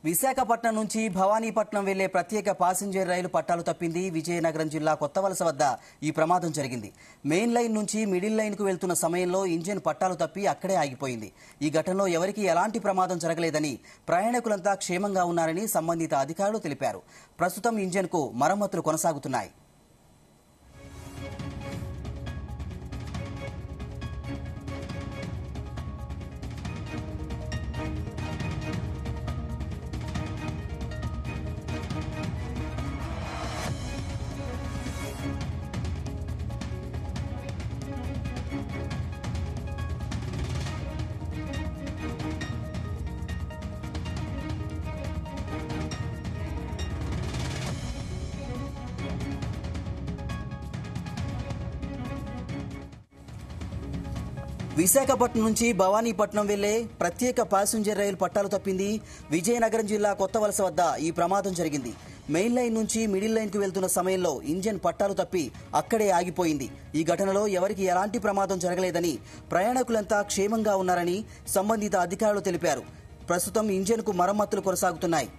విశాఖపట్నం నుంచి భవానీపట్నం వెళ్లే ప్రత్యేక ప్యాసింజర్ రైలు పట్టాలు తప్పింది. విజయనగరం జిల్లా కొత్తవలస వద్ద ఈ ప్రమాదం జరిగింది. మెయిన్ లైన్ నుంచి మిడిల్ లైన్ కు వెళ్తున్న సమయంలో ఇంజిన్ పట్టాలు తప్పి అక్కడే ఆగిపోయింది. ఈ ఘటనలో ఎవరికీ ఎలాంటి ప్రమాదం జరగలేదని, ప్రయాణికులంతా క్షేమంగా ఉన్నారని సంబంధిత అధికారులు తెలిపారు. ప్రస్తుతం ఇంజిన్ కు మరమ్మతులు కొనసాగుతున్నాయి. విశాఖపట్నం నుంచి భవానీపట్నం వెళ్లే ప్రత్యేక ప్యాసింజర్ రైలు పట్టాలు తప్పింది. విజయనగరం జిల్లా కొత్తవలస వద్ద ఈ ప్రమాదం జరిగింది. మెయిన్ లైన్ నుంచి మిడిల్ లైన్ కు వెళ్తున్న సమయంలో ఇంజిన్ పట్టాలు తప్పి అక్కడే ఆగిపోయింది. ఈ ఘటనలో ఎవరికి ఎలాంటి ప్రమాదం జరగలేదని, ప్రయాణికులంతా క్షేమంగా ఉన్నారని సంబంధిత అధికారులు తెలిపారు. ప్రస్తుతం ఇంజిన్ కు మరమ్మతులు కొనసాగుతున్నాయి.